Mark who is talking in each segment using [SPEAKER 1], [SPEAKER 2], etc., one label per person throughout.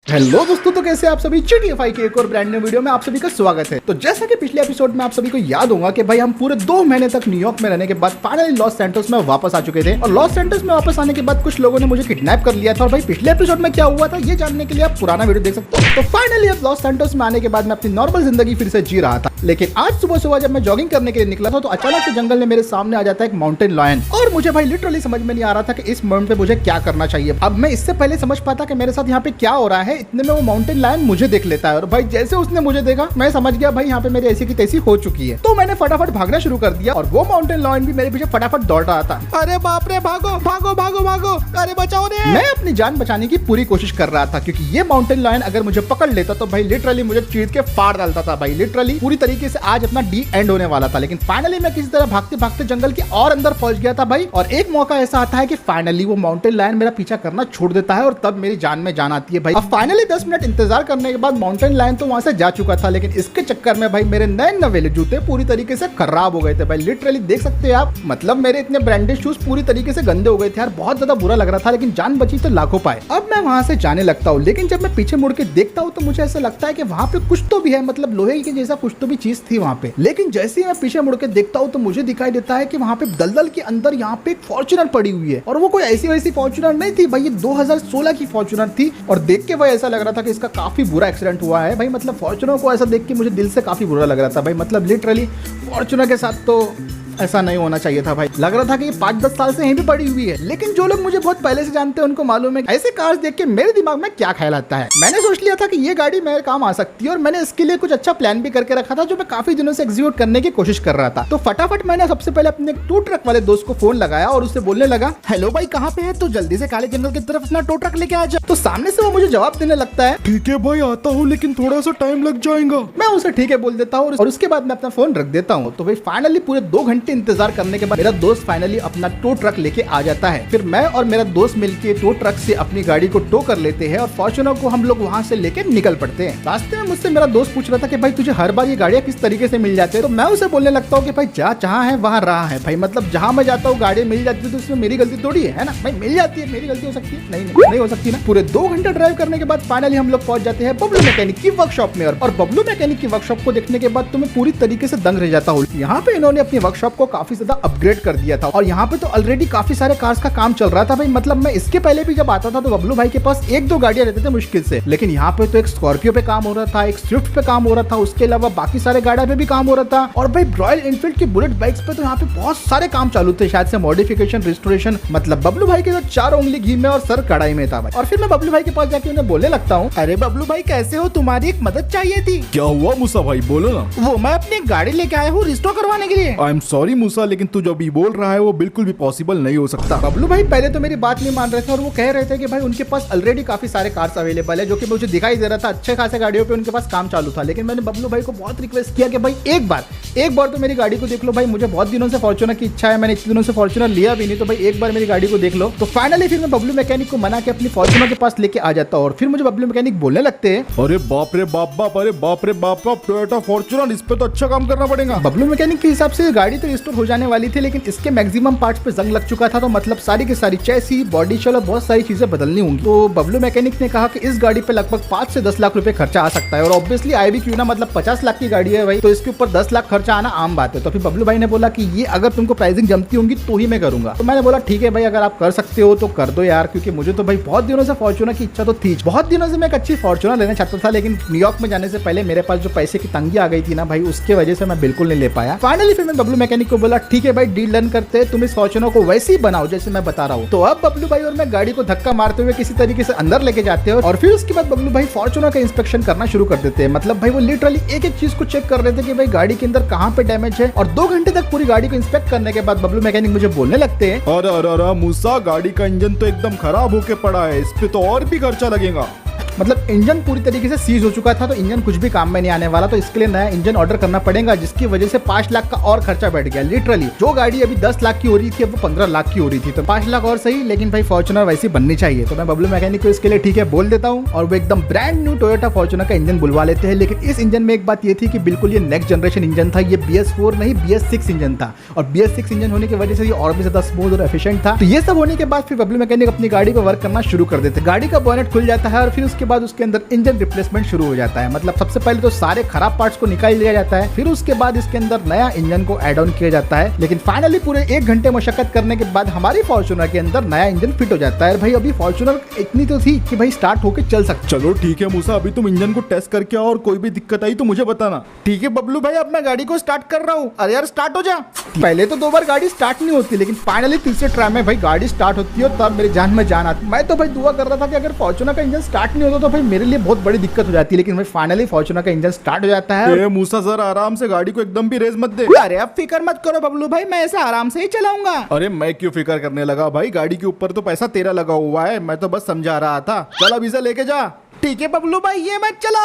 [SPEAKER 1] Hello दोस्तों, तो कैसे आप सभी। GTA 5 के एक और ब्रांड न्यू वीडियो में आप सभी का स्वागत है। तो जैसा कि पिछले एपिसोड में आप सभी को याद होगा कि भाई हम पूरे 2 महीने तक न्यूयॉर्क में रहने के बाद फाइनली लॉस सैंटोस में वापस आ चुके थे। और लॉस सैंटोस में वापस आने के बाद कुछ लोगों ने मुझे किडनैप कर लिया था। और भाई पिछले एपिसोड में क्या हुआ था ये जानने के लिए आप पुराना वीडियो देख सकते हो। तो फाइनली अब लॉस सैंटोस में आने के बाद मैं अपनी नॉर्मल जिंदगी फिर से जी रहा था। लेकिन आज सुबह सुबह जब मैं जॉगिंग करने के लिए निकला था तो अचानक से जंगल में मेरे सामने आ जाता है एक माउंटेन लायन। और मुझे भाई लिटरली समझ में नहीं आ रहा था कि इस मोमेंट पे मुझे क्या करना चाहिए। अब मैं इससे पहले समझ पाता कि मेरे साथ यहाँ पे क्या हो रहा है, इतने में वो माउंटेन लायन मुझे देख लेता है। और भाई जैसे उसने मुझे देखा मैं समझ गया भाई यहाँ पे मेरी ऐसी की तैसी हो चुकी है। तो मैंने फटाफट भागना शुरू कर दिया और वो माउंटेन लायन भी मेरे पीछे फटाफट दौड़ रहा था। अरे बाप रे, भागो भागो भागो भागो, अरे बचाओ रे। मैं अपनी जान बचाने की पूरी कोशिश कर रहा था क्योंकि ये माउंटेन लायन अगर मुझे पकड़ लेता तो भाई लिटरली मुझे चीर के फाड़ डालता था। भाई लिटरली पूरी तरीके से आज अपना डी एंड होने वाला था। लेकिन फाइनली मैं किसी तरह भागते भागते जंगल के और अंदर पहुंच गया था भाई। और एक मौका ऐसा आता है कि फाइनली वो माउंटेन लायन मेरा पीछा करना छोड़ देता है और तब मेरी जान में जान आती है भाई। अब फाइनली 10 मिनट इंतजार करने के बाद माउंटेन लायन तो वहां से जा चुका था। लेकिन इसके चक्कर में भाई मेरे नए नवेले जूते पूरी तरीके से खराब हो गए थे भाई। लिटरली देख सकते हैं आप, मतलब मेरे इतने ब्रांडेड शूज पूरी तरीके से गंदे हो गए थे यार। बहुत ज्यादा बुरा लग रहा था लेकिन जान बची तो लाखों पाए। अब मैं वहां से जाने लगता हूँ लेकिन जब मैं पीछे मुड़ के देखता हूँ तो मुझे ऐसा लगता है कि वहां पे कुछ तो भी है, मतलब लोहे के जैसा कुछ तो भी चीज थी वहां पे। लेकिन जैसे ही मैं पीछे मुड़ के देखता हूँ तो मुझे दिखाई देता है कि वहां पे दलदल के अंदर यहाँ पे एक फॉर्च्यूनर पड़ी हुई है। और वो कोई ऐसी वैसी फॉर्च्यूनर नहीं थी भाई, ये 2016 की फॉर्च्यूनर थी। और देख के भाई ऐसा लग रहा था कि इसका काफी बुरा एक्सीडेंट हुआ है भाई। मतलब फॉर्च्यूनर को ऐसा देख के मुझे दिल से काफी बुरा लग रहा था भाई। मतलब लिटरली फॉर्च्यूनर के साथ तो ऐसा नहीं होना चाहिए था भाई। लग रहा था कि ये 5-10 साल से यहीं भी पड़ी हुई है। लेकिन जो लोग मुझे बहुत पहले से जानते हैं उनको मालूम है ऐसे कार्स देख के मेरे दिमाग में क्या ख्याल आता है। मैंने सोच लिया था कि ये गाड़ी मेरे काम आ सकती है और मैंने इसके लिए कुछ अच्छा प्लान भी करके रखा था जो मैं काफी दिनों से एग्जीक्यूट करने की कोशिश कर रहा था। तो फटाफट मैंने सबसे पहले अपने टू ट्रक वाले दोस्त को फोन लगाया और उससे बोलने लगा, हेलो भाई कहाँ पे है, तो जल्दी से काले जंगल की तरफ अपना टो ट्रक लेके आ जा। तो सामने से वो मुझे जवाब देने लगता है,
[SPEAKER 2] ठीक है भाई आता हूँ लेकिन थोड़ा सा टाइम लग जाएगा।
[SPEAKER 1] मैं उसे ठीक है बोल देता हूँ और उसके बाद मैं अपना फोन रख देता हूँ। तो भाई फाइनली पूरे 2 घंटे इंतजार करने के मेरा दोस्त फाइनली अपना टो ट्रक लेके आ जाता है। फिर मैं और मेरा दोस्त मिलके टो ट्रक से अपनी गाड़ी को टो कर लेते हैं और फॉर्च्यूनर को हम लोग वहां से लेके निकल पड़ते हैं। रास्ते में मुझसे मेरा दोस्त पूछ रहा था कि भाई तुझे हर बार ये गाड़ियां किस तरीके से मिल जाती है। तो मैं उसे बोलने लगता हूँ कि भाई जहाँ है वहाँ रहा है भाई। मतलब जहाँ मैं जाता हूँ गाड़ी मिल जाती है तो उसमें मेरी गलती थोड़ी है ना भाई। मिल जाती है, मेरी गलती हो सकती है? नहीं हो सकती ना। पूरे 2 घंटे ड्राइव करने के बाद फाइनली हम लोग पहुंच जाते हैं बबलू मैकेनिक की वर्कशॉप में। और बबलू मैकेनिक की वर्कशॉप को देखने के बाद तो मैं पूरी तरीके से दंग रह जाता हूँ। यहाँ पे इन्होंने अपनी वर्कशॉप को काफी ज्यादा अपग्रेड कर दिया था और यहाँ पे तो ऑलरेडी काफी सारे कार्स का काम चल रहा था भाई। मतलब मैं इसके पहले भी जब आता था तो बबलू भाई के पास 1-2 गाड़ियां रहते थे मुश्किल से। लेकिन यहाँ पे तो एक स्कॉर्पियो पे काम हो रहा था, एक स्विफ्ट पे काम हो रहा था, उसके अलावा बाकी सारे गाड़ियों पे भी काम हो रहा था। और भाई रॉयल एनफील्ड की बुलेट बाइक्स पे तो यहाँ पे बहुत सारे काम चालू थे, शायद से मॉडिफिकेशन, रिस्टोरेशन। मतलब बबलू भाई के तो 4 उंगली घी में और सर कढ़ाई में था भाई। और फिर मैं बबलू भाई के पास जाके उन्हें बोलने लगता हूँ, अरे बबलू भाई कैसे हो, तुम्हारी एक मदद चाहिए थी।
[SPEAKER 2] क्या हुआ मूसा भाई, बोलो ना।
[SPEAKER 1] वो मैं अपनी गाड़ी लेके आया हूँ रिस्टोर करवाने के लिए।
[SPEAKER 2] आई एम सॉरी मूसा, लेकिन तू जो अभी बोल रहा है वो बिल्कुल भी पॉसिबल नहीं हो सकता।
[SPEAKER 1] बबलू भाई पहले तो मेरी बात नहीं मान रहे थे और वो कह रहे थे कि भाई उनके पास ऑलरेडी काफी सारे कार्स अवेलेबल है, जो कि मुझे दिखाई दे रहा था अच्छे खासे गाड़ियों पे उनके पास काम चालू था। लेकिन मैंने बबलू भाई को बहुत रिक्वेस्ट किया कि भाई एक बार तो मेरी गाड़ी को देख लो भाई, मुझे बहुत दिनों से फॉर्च्यूनर की इच्छा है, मैंने इतने दिनों से फॉर्च्यूनर लिया भी नहीं, तो भाई एक बार मेरी गाड़ी को देख लो। तो फाइनली फिर मैं बबलू मैकेनिक को मना के अपनी फॉर्च्यूनर के पास लेके आ जाता हूँ। और फिर मुझे बबलू मैकेनिक बोलने लगते हैं,
[SPEAKER 2] अरे बाप रे बाप बाप, अरे बाप रे बाप बाप, टोयोटा फॉर्च्यूनर, इस पे तो अच्छा काम करना पड़ेगा।
[SPEAKER 1] बबलू मैकेनिक के हिसाब से गाड़ी तो रिस्टोर हो जाने वाली थी लेकिन इसके मैक्सिमम पार्ट्स पे जंग लग चुका था। तो मतलब सारी की सारी चैसी, बॉडी शेल और बहुत सारी चीजें बदलनी होंगी। तो बबलू मैकेनिक ने कहा कि इस गाड़ी पे लगभग 5 से 10 लाख रुपए खर्चा आ सकता है। और ऑब्वियसली आई भी क्यों ना, मतलब 50 लाख की गाड़ी है भाई, तो इसके ऊपर 10 लाख खर्चा आना आम बात है। तो फिर बबलू भाई ने बोला कि ये अगर तुमको प्राइसिंग जमती होंगी तो ही मैं करूंगा। तो मैंने बोला ठीक है भाई, अगर आप कर सकते हो तो कर दो यार, क्योंकि मुझे तो भाई बहुत दिनों से फॉर्च्यूनर की इच्छा तो थी। बहुत दिनों से मैं एक अच्छी फॉर्च्यूनर लेना चाहता था लेकिन न्यूयॉर्क में जाने से पहले मेरे पास जो पैसे की तंगी आ गई थी ना भाई, उसके वजह से मैं बिल्कुल नहीं ले पाया। फाइनली फिर मैं बबलू मैकेनिक को बोला ठीक है भाई, डील डन करते, तुम इस फॉर्च्यूनर को वैसे ही बनाओ जैसे मैं बता रहा हूँ। तो अब बबलू भाई और मैं गाड़ी को धक्का मारते हुए किसी तरीके से अंदर लेके जाते हैं और फिर उसके बाद बबलू भाई फॉर्च्यूनर का इंस्पेक्शन करना शुरू कर देते हैं। मतलब भाई वो लिटरली एक एक चीज को चेक कर रहे थे कि भाई गाड़ी के अंदर कहाँ पे डैमेज है। और 2 घंटे तक पूरी गाड़ी को इंस्पेक्ट करने के बाद बबलू मैकेनिक मुझे बोलने लगते हैं,
[SPEAKER 2] अरे मूसा, गाड़ी का इंजन तो एकदम खराब होके पड़ा है, इस पे तो और भी खर्चा लगेगा।
[SPEAKER 1] मतलब इंजन पूरी तरीके से सीज हो चुका था तो इंजन कुछ भी काम में नहीं आने वाला, तो इसके लिए नया इंजन ऑर्डर करना पड़ेगा, जिसकी वजह से 5 लाख का और खर्चा बैठ गया। लिटरली जो गाड़ी अभी 10 लाख की हो रही थी अब वो 15 लाख की हो रही थी, तो 5 लाख और सही, लेकिन भाई फॉर्च्यूनर वैसी बननी चाहिए। तो मैं बबलू मैकेनिक को इसके लिए ठीक है बोल देता हूँ और वो एकदम ब्रांड न्यू टोयोटा फॉर्च्यूनर का इंजन बुलवा लेते हैं। लेकिन इस इंजन में एक बात ये थी कि बिल्कुल ये नेक्स्ट जनरेशन इंजन था, ये BS4 नहीं BS6 इंजन था। और BS6 इंजन होने की वजह से ये और भी ज्यादा स्मूथ और एफिशिएंट था। तो ये सब होने के बाद फिर बबलू मैकेनिक अपनी गाड़ी को वर्क करना शुरू कर देते। गाड़ी का बॉनेट खुल जाता है और फिर उसके बाद उसके अंदर इंजन रिप्लेसमेंट शुरू हो जाता है। मतलब सबसे पहले तो सारे खराब पार्ट्स को निकाल लिया जाता है, फिर उसके बाद इसके अंदर नया इंजन को ऐड ऑन किया जाता है। लेकिन फाइनली पूरे 1 घंटे मशक्कत करने के बाद हमारी फॉर्च्यूनर के अंदर नया इंजन फिट हो जाता है। भाई अभी फॉर्च्यूनर इतनी तो थी कि भाई स्टार्ट होकर चल सकती।
[SPEAKER 2] चलो ठीक है मूसा, अभी तुम इंजन को टेस्ट करके आओ और कोई भी दिक्कत आई तो मुझे बताना।
[SPEAKER 1] ठीक है बबलू भाई, अब मैं गाड़ी को स्टार्ट कर रहा हूँ। अरे यार स्टार्ट हो जा। पहले तो 2 बार गाड़ी स्टार्ट नहीं होती, लेकिन फाइनली तीसरे ट्राई में भाई गाड़ी स्टार्ट होती है, तब मेरी जान में जान आती। मैं तो भाई दुआ कर रहा था कि अगर फॉर्च्यूनर का इंजन स्टार्ट नहीं होता तो भाई मेरे लिए बहुत बड़ी दिक्कत हो जाती है। लेकिन भाई फाइनली फॉर्च्यूनर का इंजन स्टार्ट हो जाता है।
[SPEAKER 2] मूसा सर आराम से, गाड़ी को एकदम भी रेस मत दे।
[SPEAKER 1] अरे अब फिक्र मत करो बबलू भाई, मैं ऐसे आराम से ही चलाऊंगा।
[SPEAKER 2] अरे मैं क्यों फिक्र करने लगा भाई, गाड़ी के ऊपर तो पैसा तेरा लगा हुआ है, मैं तो बस समझा रहा था। चल अब इसे लेके जा।
[SPEAKER 1] ठीक है बबलू भाई, ये मैं चला।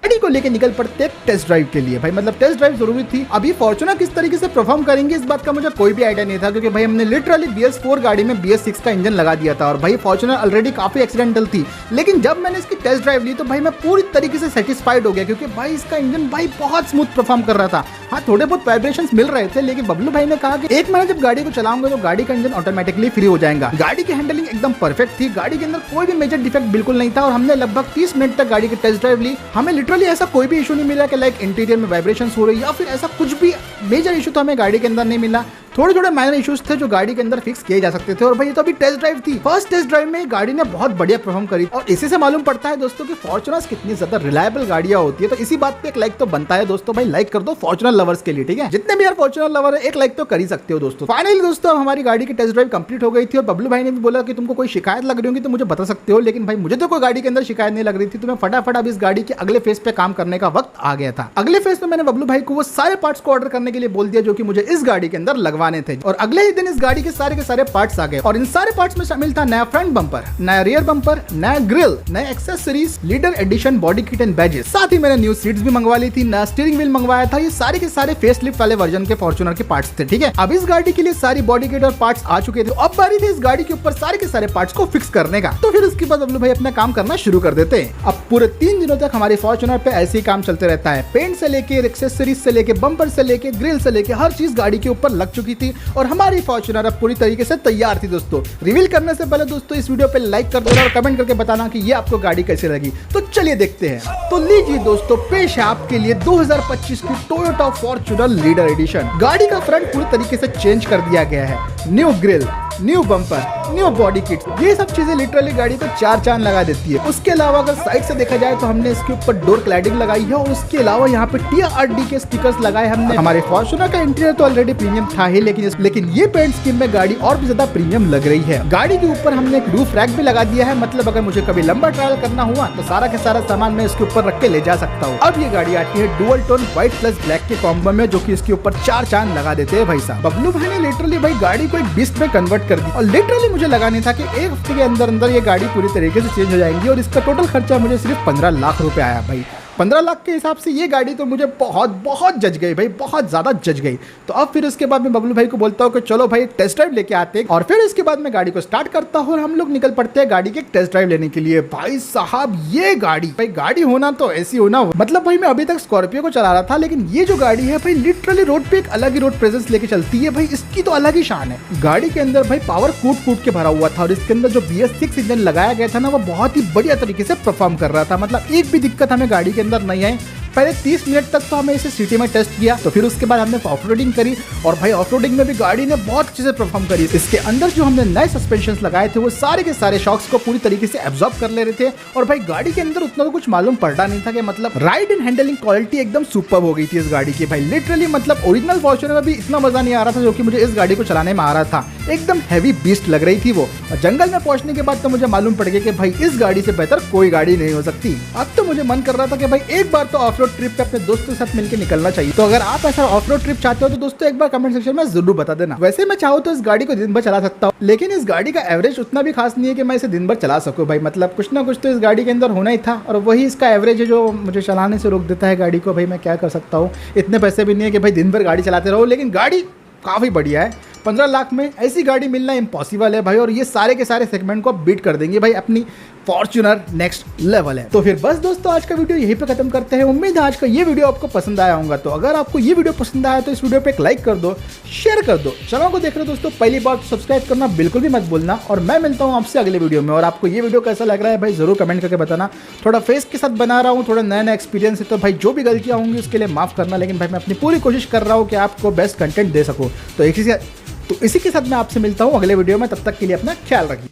[SPEAKER 1] गाड़ी को लेके निकल पड़ते टेस्ट ड्राइव के लिए। भाई मतलब टेस्ट ड्राइव जरूरी थी। अभी फॉर्च्यूनर किस तरीके से परफॉर्म करेंगे इस बात का मुझे कोई भी आइडिया नहीं था, क्योंकि भाई हमने लिटरली BS4 गाड़ी में BS6 का इंजन लगा दिया था और भाई फॉर्च्यूनर ऑलरेडी काफी एक्सीडेंटल थी। लेकिन जब मैंने इसकी टेस्ट ड्राइव ली तो भाई मैं पूरी तरीके से सेटिस्फाइड हो गया, क्योंकि भाई इसका इंजन भाई बहुत स्मूथ परफॉर्म कर रहा था। हाँ थोड़े बहुत वाइब्रेशंस मिल रहे थे, लेकिन बबलू भाई ने कहा कि 1 महीना जब गाड़ी को चलाऊंगा तो गाड़ी का इंजन ऑटोमेटिकली फ्री हो जाएगा। गाड़ी की हैंडलिंग एकदम परफेक्ट थी, गाड़ी के अंदर कोई भी मेजर डिफेक्ट बिल्कुल नहीं था और हमने लगभग 30 मिनट तक गाड़ी की टेस्ट ड्राइव ली। हमें लिटरली ऐसा कोई भी इशू नहीं मिला कि लाइक इंटीरियर में वाइब्रेशंस हो रही या फिर ऐसा कुछ भी मेजर इशू तो हमें गाड़ी के अंदर नहीं मिला। थोड़े थोड़े माइनर इश्यूज थे जो गाड़ी के अंदर फिक्स किए जा सकते थे। और भाई ये तो अभी टेस्ट ड्राइव थी, फर्स्ट टेस्ट ड्राइव में गाड़ी ने बहुत बढ़िया परफॉर्म करी और इसी से मालूम पड़ता है दोस्तों कि फॉर्च्यूनर्स कितनी ज्यादा रिलायबल गाड़ियां होती है। तो इसी बात पे एक लाइक तो बनता है दोस्तों। भाई लाइक कर दो फॉर्च्यूनर लवर्स के लिए, ठीक है? जितने भी यार फॉर्च्यूनर लवर है एक लाइक तो कर ही सकते हो दोस्तों। फाइनली दोस्तों हमारी गाड़ी की टेस्ट ड्राइव कंप्लीट हो गई थी और बबलू भाई ने भी बोला कि तुमको कोई शिकायत लग रही होगी तो मुझे बता सकते हो। लेकिन भाई मुझे तो कोई गाड़ी के अंदर शिकायत नहीं लग रही थी, तो मैं फटाफट अब इस गाड़ी के अगले फेज पे काम करने का वक्त आ गया था। अगले फेज में मैंने बबलू भाई को वो सारे पार्ट्स को ऑर्डर करने के लिए बोल दिया जो कि मुझे इस गाड़ी के अंदर लगवाने थे। और अगले ही दिन इस गाड़ी के सारे पार्ट्स आ गए और इन सारे पार्ट्स में शामिल था नया फ्रंट बम्पर, नया रियर बम्पर, नया ग्रिल, नए accessories, leader edition body kit and badges. साथ ही मैंने न्यू सीट्स भी मंगवा ली थी, नया स्टीयरिंग व्हील मंगवाया था। ये सारे के सारे फेसलिफ्ट वाले वर्जन के फॉर्च्यूनर के पार्ट्स थे, ठीक है? अब इस गाड़ी के लिए सारी बॉडी किट और पार्ट्स आ चुके थे। अब बारी थी इस गाड़ी के ऊपर सारे के सारे पार्ट्स को फिक्स करने का। तो फिर उसके बाद बबलू भाई अपना काम करना शुरू कर देते हैं। अब पूरे 3 दिनों तक हमारी फॉर्च्यूनर पे ऐसे ही काम चलते रहता है। पेंट से लेके एक्सेसरीज से लेके बम्पर से लेके ग्रिल से लेके हर चीज गाड़ी के ऊपर लग चुकी थी और हमारी फॉर्च्यूनर अब पूरी तरीके से तैयार थी दोस्तों। रिवील करने से पहले दोस्तों इस वीडियो पे लाइक कर देना और कमेंट करके बताना कि ये आपको गाड़ी कैसी लगी। तो चलिए देखते हैं। तो लीजिए दोस्तों, पेश है आपके लिए 2025 की टोयोटा फॉर्च्यूनर लीडर एडिशन। गाड़ी का फ्रंट पूरी तरीके से चेंज कर दिया गया है। New grill, new bumper, new body kit, ये सब चीजें लिटरली गाड़ी को 4 चांद लगा देती है। उसके अलावा अगर साइड से देखा जाए तो हमने इसके ऊपर डोर क्लैडिंग लगाई है और उसके अलावा यहाँ पे TRD के स्टिकर्स लगाए हमने। हमारे फॉर्च्यूनर का इंटीरियर तो ऑलरेडी प्रीमियम था ही, लेकिन ये पेंट स्कीम में गाड़ी और भी ज्यादा प्रीमियम लग रही है। गाड़ी के ऊपर हमने एक रूफ रैक भी लगा दिया है, मतलब अगर मुझे कभी लंबा ट्रैवल करना हुआ तो सारा के सारा सामान मैं इसके ऊपर रख के ले जा सकता हूँ। अब ये गाड़ी आती है dual tone white plus black के कॉम्बो में, जो कि इसके ऊपर 4 चांद लगा देते हैं भाई साहब। बबलू भाई ने लिटरली भाई गाड़ी को एक बीस्ट में कन्वर्ट कर दी और लिटरली मुझे लगा नहीं था कि 1 हफ्ते के अंदर ये गाड़ी पूरी तरीके से चेंज हो जाएंगी और इसका टोटल खर्चा मुझे सिर्फ 15 लाख रुपए आया भाई। 15 लाख के हिसाब से ये गाड़ी तो मुझे बहुत जज गई भाई, बहुत ज्यादा जज गई। तो अब फिर उसके बाद मैं बबलू भाई को बोलता हूँ कि चलो भाई टेस्ट ड्राइव लेके आते हैं और फिर इसके बाद मैं गाड़ी को स्टार्ट करता हूँ और हम लोग निकल पड़ते हैं गाड़ी के टेस्ट ड्राइव लेने के लिए। भाई साहब ये गाड़ी, भाई गाड़ी होना तो ऐसी होना, मतलब भाई मैं अभी तक स्कॉर्पियो को चला रहा था, लेकिन ये जो गाड़ी है भाई लिटरली रोड पे एक अलग ही रोड प्रेजेंस लेके चलती है भाई। इसकी तो अलग ही शान है। गाड़ी के अंदर भाई पावर कूट के भरा हुआ था और इसके अंदर जो BS6 इंजन लगाया गया था ना, वो बहुत ही बढ़िया तरीके से परफॉर्म कर रहा था। मतलब एक भी दिक्कत हमें गाड़ी के अंदर नहीं आई। पहले 30 मिनट तक तो हमें इसे सिटी में टेस्ट किया, तो फिर उसके बाद हमने ऑफ रोडिंग करी और भाई ऑफ रोडिंग में भी गाड़ी ने बहुत अच्छे से परफॉर्म करी। इसके अंदर जो हमने नए सस्पेंशन लगाए थे वो सारे के सारे शॉक्स को पूरी तरीके से एब्जॉर्ब कर ले रहे थे और भाई गाड़ी के अंदर उतना तो कुछ मालूम पड़ता नहीं था कि मतलब राइड एंड हैंडलिंग क्वालिटी एकदम सुपर हो गई थी इस गाड़ी की भाई। लिटरली मतलब ओरिजिनल फॉर्च्यूनर में भी इतना मजा नहीं आ रहा था जो कि मुझे इस गाड़ी को चलाने में आ रहा था। एकदम हैवी बीस्ट लग रही थी वो। और जंगल में पहुंचने के बाद तो मुझे मालूम पड़ गया कि भाई इस गाड़ी से बेहतर कोई गाड़ी नहीं हो सकती। अब तो मुझे मन कर रहा था कि भाई एक बार तो ऑफ रोड ट्रिप पे अपने दोस्तों के साथ मिलकर निकलना चाहिए। तो अगर आप ऐसा ऑफ रोड ट्रिप चाहते हो तो दोस्तों एक बार कमेंट सेक्शन में जरूर बता देना। वैसे मैं चाहूँ तो इस गाड़ी को दिन भर चला सकता हूँ, लेकिन इस गाड़ी का एवरेज उतना भी खास नहीं है कि मैं इसे दिन भर चला सकूँ भाई। मतलब कुछ ना कुछ तो इस गाड़ी के अंदर होना ही था और वही इसका एवरेज है जो मुझे चलाने से रोक देता है गाड़ी को। भाई मैं क्या कर सकता हूँ, इतने पैसे भी नहीं है कि भाई दिन भर गाड़ी चलाते रहो, लेकिन गाड़ी काफ़ी बढ़िया है। 15 लाख में ऐसी गाड़ी मिलना इम्पॉसिबल है भाई और ये सारे के सारे सेगमेंट को बीट कर देंगे भाई। अपनी फॉर्च्यूनर नेक्स्ट लेवल है। तो फिर बस दोस्तों आज का वीडियो यहीं पे खत्म करते हैं। उम्मीद है आज का ये वीडियो आपको पसंद आया होगा। तो अगर आपको ये वीडियो पसंद आया तो इस वीडियो पे एक लाइक कर दो, शेयर कर दो। चैनल को देख रहे हो दोस्तों पहली बार तो सब्सक्राइब करना बिल्कुल भी मत भूलना। और मैं मिलता हूँ आपसे अगले वीडियो में। और आपको ये वीडियो कैसा लग रहा है भाई जरूर कमेंट करके बताना। थोड़ा फेस के साथ बना रहा हूँ, थोड़ा नया नया एक्सपीरियंस है, तो भाई जो भी गलतियाँ होंगी उसके लिए माफ करना। लेकिन भाई मैं अपनी पूरी कोशिश कर रहा हूँ कि आपको बेस्ट कंटेंट दे सकूँ। तो इसी के साथ मैं आपसे मिलता हूँ अगले वीडियो में। तब तक के लिए अपना ख्याल रखिए।